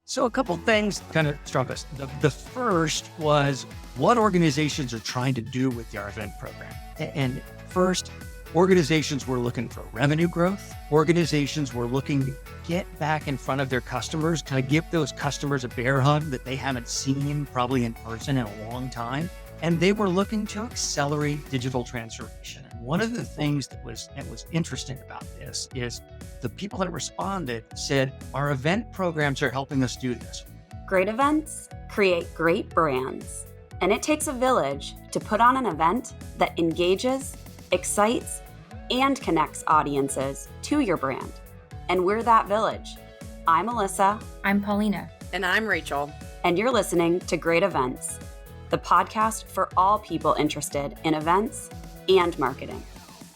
So a couple things kind of struck us. The first was what organizations are trying to do with their event program. And first, organizations were looking for revenue growth. Organizations were looking to get back in front of their customers, kind of give those customers a bear hug that they haven't seen probably in person in a long time. And they were looking to accelerate digital transformation. And one of the things that was interesting about this is the people that responded said, our event programs are helping us do this. Great events create great brands. And it takes a village to put on an event that engages, excites, and connects audiences to your brand. And we're that village. I'm Alyssa. I'm Paulina. And I'm Rachel. And you're listening to Great Events, the podcast for all people interested in events and marketing.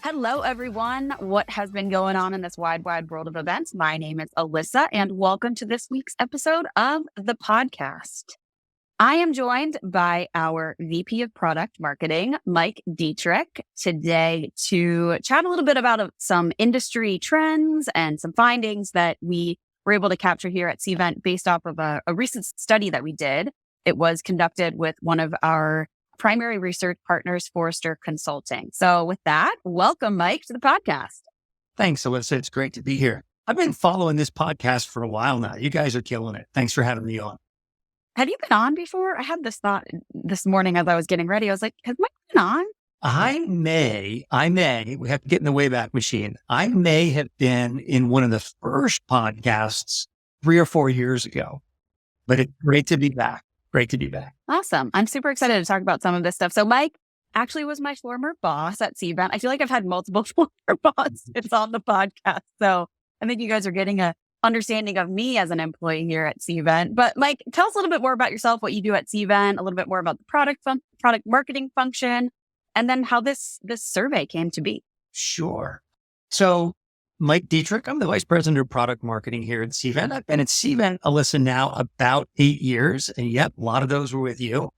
Hello, everyone. What has been going on in this wide world of events? My name is Alyssa, and welcome to this week's episode of the podcast. I am joined by our VP of Product Marketing, Mike Dietrich, today to chat a little bit about some industry trends and some findings that we were able to capture here at Cvent based off of a recent study that we did. It was conducted with one of our primary research partners, Forrester Consulting. So with that, welcome, Mike, to the podcast. Thanks, Alyssa. It's great to be here. I've been following this podcast for a while now. You guys are killing it. Thanks for having me on. Have you been on before? I had this thought this morning as I was getting ready. I was like, has Mike been on? I may, we have to get in the Wayback Machine. I may have been in one of the first podcasts 3 or 4 years ago, but it's great to be back. Great to be back. Awesome. I'm super excited to talk about some of this stuff. So Mike actually was my former boss at Cvent. I feel like I've had multiple former bosses on the podcast. So I think you guys are getting a understanding of me as an employee here at Cvent. But Mike, tell us a little bit more about yourself, what you do at Cvent, a little bit more about the product marketing function, and then how this survey came to be. Sure. So Mike Dietrich, I'm the Vice President of Product Marketing here at Cvent. I've been at Cvent, Alyssa, now about 8 years. And yep, a lot of those were with you.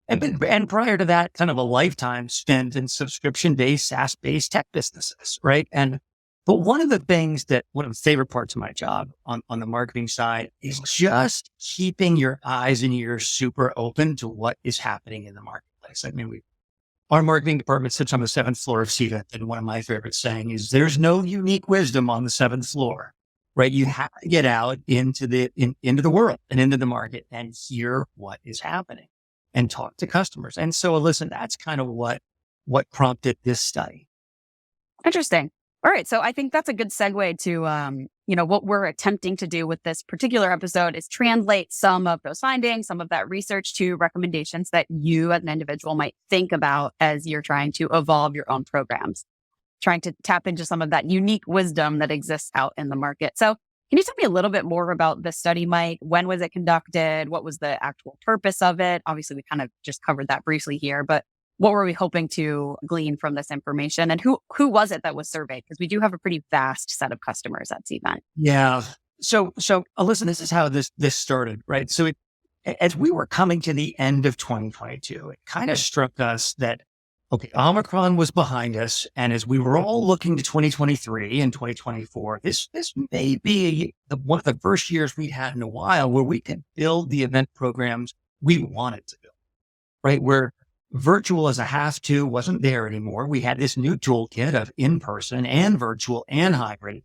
And prior to that, kind of a lifetime spent in subscription-based, SaaS-based tech businesses, right? But one of the favorite parts of my job on the marketing side is just keeping your eyes and ears super open to what is happening in the marketplace. I mean, our marketing department sits on the 7th floor of Cvent, and one of my favorite saying is, there's no unique wisdom on the 7th floor, right? You have to get out into the world and into the market and hear what is happening and talk to customers. And so, listen, that's kind of what prompted this study. Interesting. All right. So I think that's a good segue to, what we're attempting to do with this particular episode is translate some of those findings, some of that research to recommendations that you as an individual might think about as you're trying to evolve your own programs, trying to tap into some of that unique wisdom that exists out in the market. So can you tell me a little bit more about this study, Mike? When was it conducted? What was the actual purpose of it? Obviously, we kind of just covered that briefly here, but what were we hoping to glean from this information? And who was it that was surveyed? Because we do have a pretty vast set of customers at Cvent. Yeah. So Alyssa, this is how this started, right? So as we were coming to the end of 2022, it kind of struck us that, okay, Omicron was behind us. And as we were all looking to 2023 and 2024, this may be one of the first years we'd had in a while where we could build the event programs we wanted to build, right? Where virtual as a have to wasn't there anymore. We had this new toolkit of in-person and virtual and hybrid.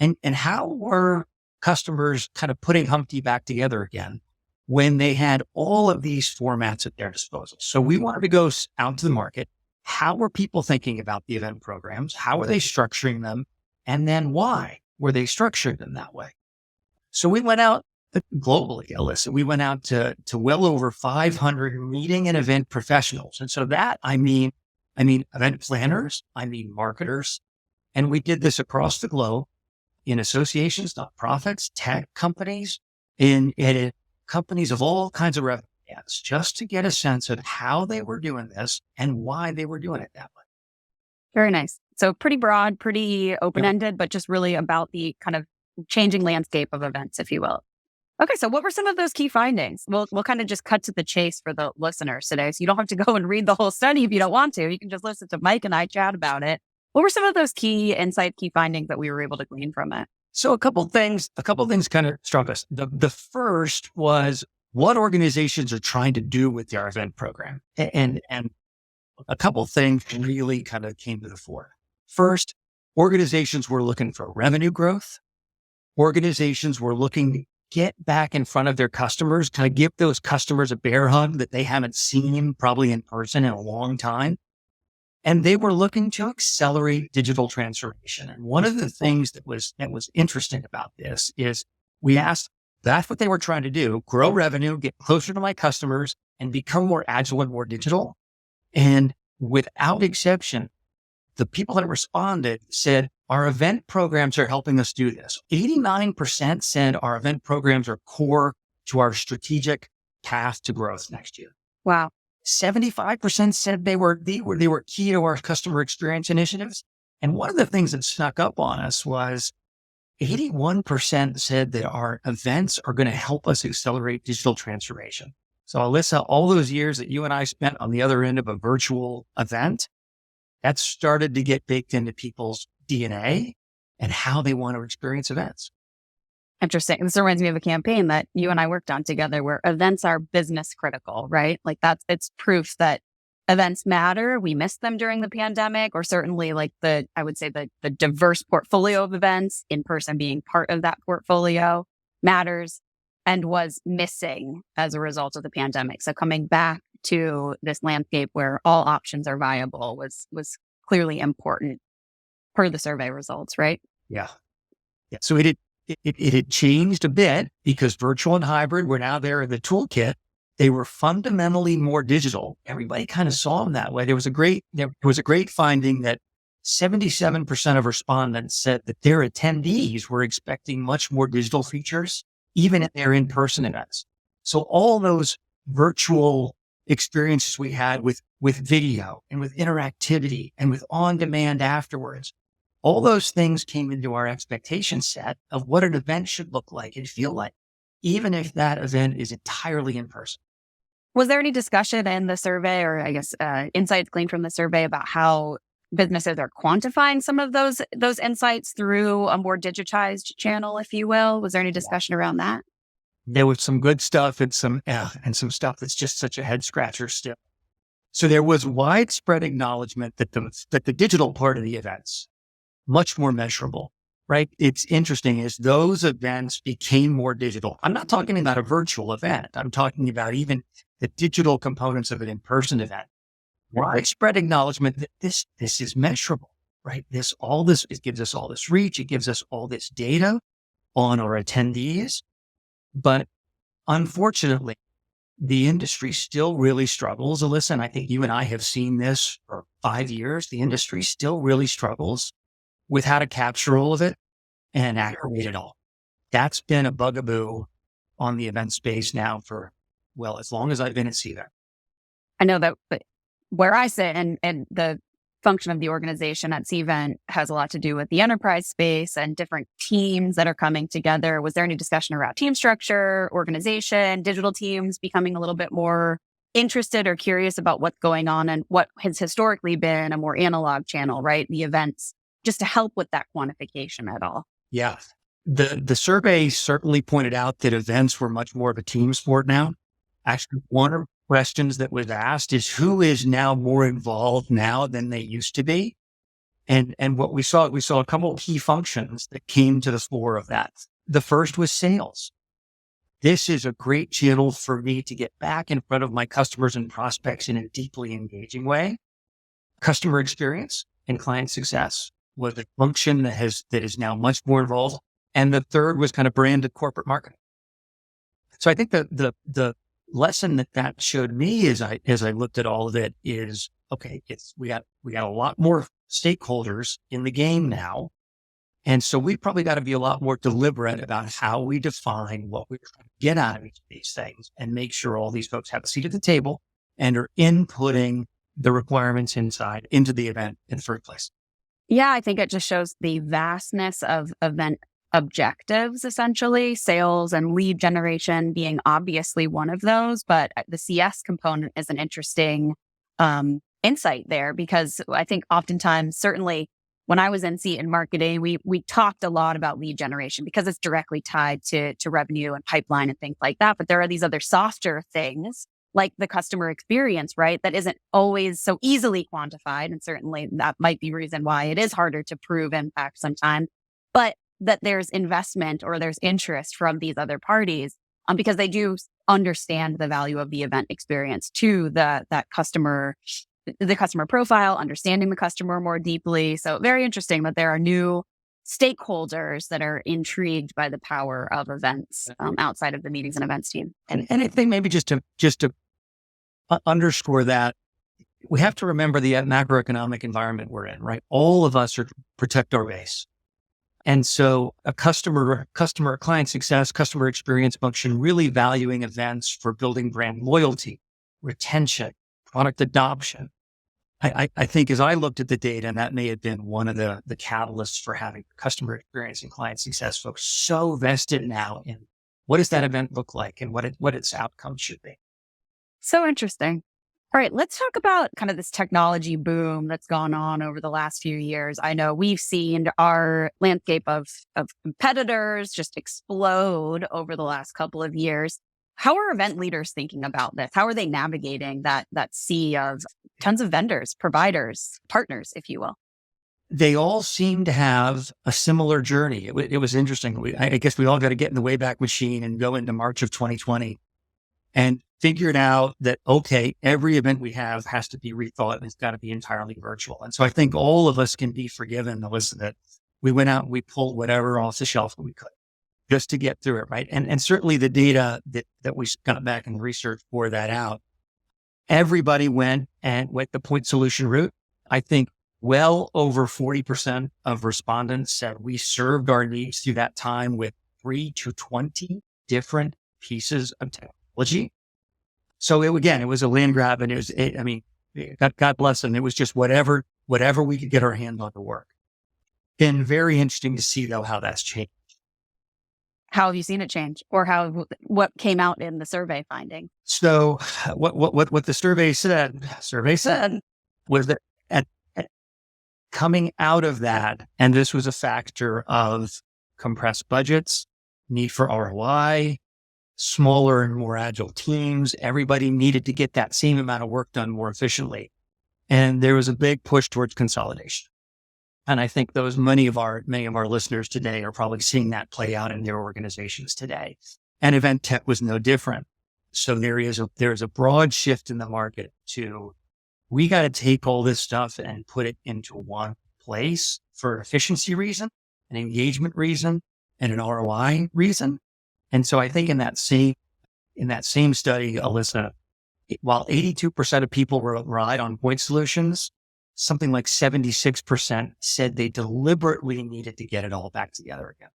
And how were customers kind of putting Humpty back together again when they had all of these formats at their disposal? So we wanted to go out to the market. How were people thinking about the event programs? How were they structuring them? And then why were they structuring them that way? So we went out globally, Alyssa. We went out to well over 500 meeting and event professionals. And so that, I mean event planners, I mean marketers. And we did this across the globe in associations, nonprofits, tech companies, in companies of all kinds of revenue, just to get a sense of how they were doing this and why they were doing it that way. Very nice. So pretty broad, pretty open-ended, but just really about the kind of changing landscape of events, if you will. Okay, so what were some of those key findings? We'll kind of just cut to the chase for the listeners today. So you don't have to go and read the whole study if you don't want to. You can just listen to Mike and I chat about it. What were some of those key insights, key findings that we were able to glean from it? So a couple things kind of struck us. The first was what organizations are trying to do with their event program. And a couple things really kind of came to the fore. First, organizations were looking for revenue growth. Organizations were looking to get back in front of their customers, kind of give those customers a bear hug that they haven't seen probably in person in a long time. And they were looking to accelerate digital transformation. And one of the things that was interesting about this is we asked, that's what they were trying to do, grow revenue, get closer to my customers, and become more agile and more digital. And without exception, the people that responded said, our event programs are helping us do this. 89% said our event programs are core to our strategic path to growth next year. Wow. 75% said they were key to our customer experience initiatives. And one of the things that snuck up on us was 81% said that our events are going to help us accelerate digital transformation. So Alyssa, all those years that you and I spent on the other end of a virtual event, that started to get baked into people's DNA and how they want to experience events. Interesting. This reminds me of a campaign that you and I worked on together where events are business critical, right? Like it's proof that events matter. We missed them during the pandemic, or certainly like I would say the diverse portfolio of events, in person being part of that portfolio, matters and was missing as a result of the pandemic. So coming back to this landscape where all options are viable was clearly important per the survey results, right? Yeah. So it had changed a bit because virtual and hybrid were now there in the toolkit. They were fundamentally more digital. Everybody kind of saw them that way. There was a great finding that 77% of respondents said that their attendees were expecting much more digital features, even at their in-person events. So all those virtual experiences we had with video and with interactivity and with on-demand afterwards, all those things came into our expectation set of what an event should look like and feel like, even if that event is entirely in person. Was there any discussion in the survey, or I guess insights gleaned from the survey, about how businesses are quantifying some of those insights through a more digitized channel, if you will? Was there any discussion around that? There was some good stuff and some stuff that's just such a head scratcher still. So there was widespread acknowledgement that the digital part of the events, much more measurable, right? It's interesting as those events became more digital. I'm not talking about a virtual event. I'm talking about even the digital components of an in-person event. Widespread acknowledgement that this is measurable, right? It gives us all this reach. It gives us all this data on our attendees. But unfortunately, the industry still really struggles. Alyssa, and I think you and I have seen this for 5 years. The industry still really struggles with how to capture all of it and aggregate it all. That's been a bugaboo on the event space now for, well, as long as I've been at Cvent. I know that where I sit and the function of the organization at Cvent has a lot to do with the enterprise space and different teams that are coming together. Was there any discussion around team structure, organization, digital teams becoming a little bit more interested or curious about what's going on and what has historically been a more analog channel, right? The events, just to help with that quantification at all? Yeah. The survey certainly pointed out that events were much more of a team sport now. Actually, one of the questions that was asked is who is now more involved now than they used to be? And what we saw a couple of key functions that came to the fore of that. The first was sales. This is a great channel for me to get back in front of my customers and prospects in a deeply engaging way. Customer experience and client success was a function that is now much more involved. And the third was kind of branded corporate marketing. So I think the lesson that showed me as I looked at all of it is, okay, we got a lot more stakeholders in the game now. And so we've probably got to be a lot more deliberate about how we define what we're trying to get out of each of these things and make sure all these folks have a seat at the table and are inputting the requirements into the event in the first place. Yeah, I think it just shows the vastness of event objectives, essentially, sales and lead generation being obviously one of those. But the CS component is an interesting insight there, because I think oftentimes, certainly when I was in seat in marketing, we talked a lot about lead generation because it's directly tied to revenue and pipeline and things like that. But there are these other softer things like the customer experience, right? That isn't always so easily quantified. And certainly that might be reason why it is harder to prove impact sometimes, but that there's investment or there's interest from these other parties because they do understand the value of the event experience to the customer profile, understanding the customer more deeply. So very interesting that there are new stakeholders that are intrigued by the power of events outside of the meetings and events team. And I think maybe just to underscore that, we have to remember the macroeconomic environment we're in, right? All of us are to protect our base. And so a customer, client success, customer experience function, really valuing events for building brand loyalty, retention, product adoption. I think as I looked at the data, and that may have been one of the catalysts for having customer experience and client success folks so vested now in what does that event look like and what its outcome should be. So interesting. All right, let's talk about kind of this technology boom that's gone on over the last few years. I know we've seen our landscape of competitors just explode over the last couple of years. How are event leaders thinking about this? How are they navigating that sea of tons of vendors, providers, partners, if you will? They all seem to have a similar journey. It was interesting. I guess we all got to get in the Wayback Machine and go into March of 2020 and figured out that, okay, every event we have has to be rethought and it's got to be entirely virtual. And so I think all of us can be forgiven, Alyssa, that we went out and we pulled whatever off the shelf that we could just to get through it, right? And certainly the data that we got back in the research bore that out. Everybody went the point solution route. I think well over 40% of respondents said we served our needs through that time with 3 to 20 different pieces of technology. So it was a land grab, and God bless them. It was just whatever we could get our hands on to work. Been very interesting to see though how that's changed. How have you seen it change, or what came out in the survey finding? So what the survey said was that at coming out of that, and this was a factor of compressed budgets, need for ROI, smaller and more agile teams. Everybody needed to get that same amount of work done more efficiently. And there was a big push towards consolidation. And I think many of our listeners today are probably seeing that play out in their organizations today. And event tech was no different. So there is a broad shift in the market to, we got to take all this stuff and put it into one place for efficiency reason, an engagement reason, and an ROI reason. And so I think in that same study, Alyssa, while 82% of people relied on point solutions, something like 76% said they deliberately needed to get it all back together again.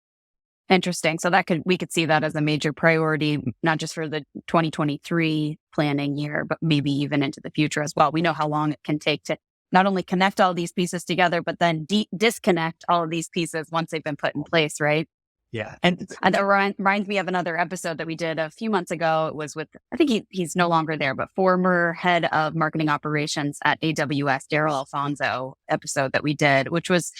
Interesting. So we could see that as a major priority, not just for the 2023 planning year, but maybe even into the future as well. We know how long it can take to not only connect all these pieces together, but then disconnect all of these pieces once they've been put in place, right? Yeah. And that reminds me of another episode that we did a few months ago. It was with, I think he's no longer there, but former head of marketing operations at AWS, Daryl Alfonso episode that we did, which was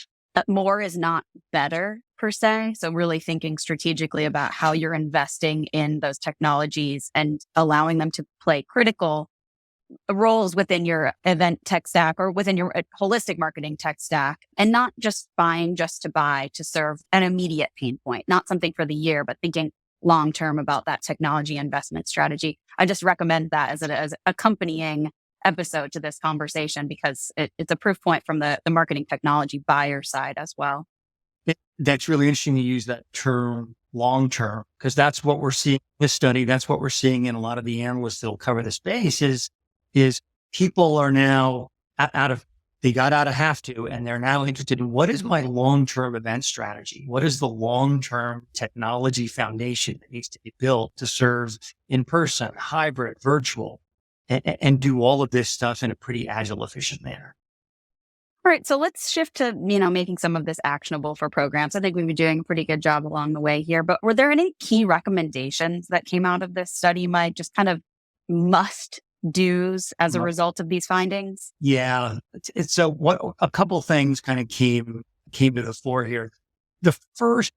more is not better per se. So really thinking strategically about how you're investing in those technologies and allowing them to play critical roles within your event tech stack or within your holistic marketing tech stack, and not just buying just to buy to serve an immediate pain point, not something for the year, but thinking long-term about that technology investment strategy. I just recommend that as an accompanying episode to this conversation because it's a proof point from the marketing technology buyer side as well. That's really interesting to use that term long-term, because that's what we're seeing in this study. That's what we're seeing in a lot of the analysts that will cover the space is people are now they got out of have to, and they're now interested in what is my long-term event strategy? What is the long-term technology foundation that needs to be built to serve in person, hybrid, virtual, and do all of this stuff in a pretty agile, efficient manner? All right. So let's shift to, making some of this actionable for programs. I think we've been doing a pretty good job along the way here, but were there any key recommendations that came out of this study, Mike? Just kind of must dues as a result of these findings? Yeah. So what a couple things kind of came to the fore here. The first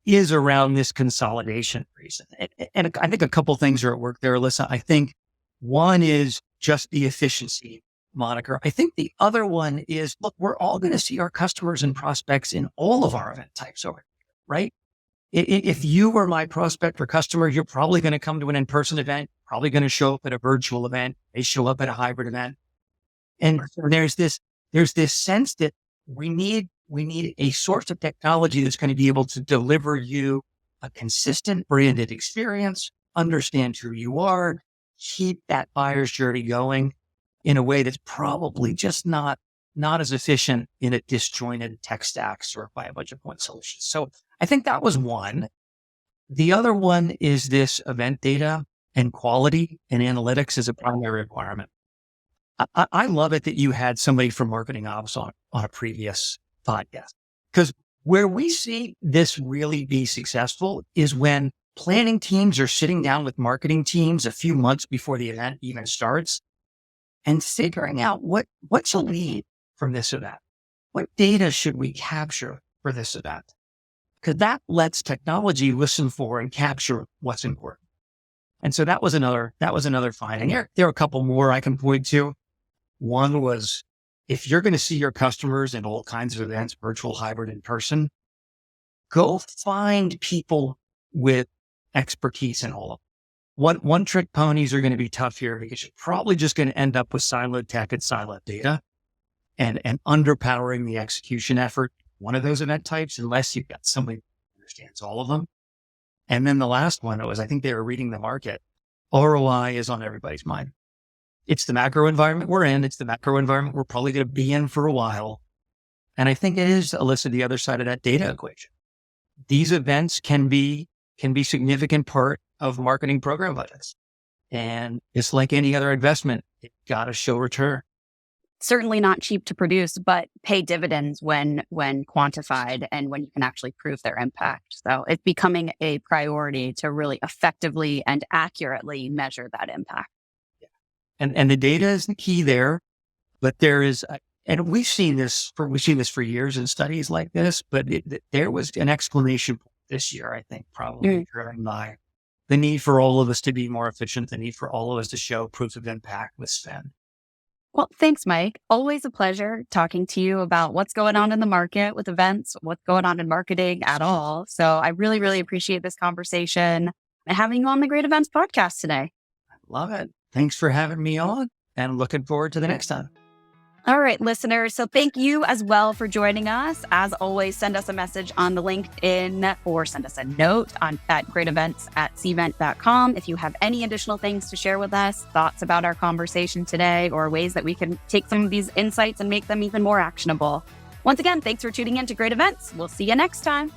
is around this consolidation reason. And I think a couple things are at work there, Alyssa. I think one is just the efficiency moniker. I think the other one is, look, we're all going to see our customers and prospects in all of our event types over here, right? If you were my prospect or customer, you're probably going to come to an in-person event, probably going to show up at a virtual event. They show up at a hybrid event. And so there's this sense that we need a source of technology that's going to be able to deliver you a consistent branded experience, understand who you are, keep that buyer's journey going in a way that's probably just not as efficient in a disjointed tech stack or by a bunch of point solutions. So I think that was one. The other one is this event data and quality and analytics as a primary requirement. I love it that you had somebody from marketing ops on a previous podcast, because where we see this really be successful is when planning teams are sitting down with marketing teams a few months before the event even starts and figuring out what's a lead from this event. What data should we capture for this event? Because that lets technology listen for and capture what's important. And so that was another finding. There are a couple more I can point to. One was, if you're going to see your customers in all kinds of events, virtual, hybrid, in person, go find people with expertise in all of them. One trick ponies are going to be tough here, because you're probably just going to end up with siloed tech and siloed data and underpowering the execution effort, one of those event types, unless you've got somebody who understands all of them. And then the last one was, I think they were reading the market. ROI is on everybody's mind. It's the macro environment we're in. It's the macro environment we're probably going to be in for a while. And I think it is, Alyssa, the other side of that data equation. These events can be significant part of marketing program budgets. And it's like any other investment. It's got to show return. Certainly not cheap to produce, but pay dividends when quantified and when you can actually prove their impact. So it's becoming a priority to really effectively and accurately measure that impact. And the data is the key there, but there is, and we've seen this for years in studies like this, but there was an exclamation point this year, I think, probably driven by the need for all of us to be more efficient, the need for all of us to show proof of impact with spend. Well, thanks, Mike. Always a pleasure talking to you about what's going on in the market with events, what's going on in marketing at all. So I really, really appreciate this conversation and having you on the Great Events podcast today. Love it. Thanks for having me on, and looking forward to the next time. All right, listeners. So thank you as well for joining us. As always, send us a message on the LinkedIn or send us a note at greatevents@cvent.com. If you have any additional things to share with us, thoughts about our conversation today, or ways that we can take some of these insights and make them even more actionable. Once again, thanks for tuning in to Great Events. We'll see you next time.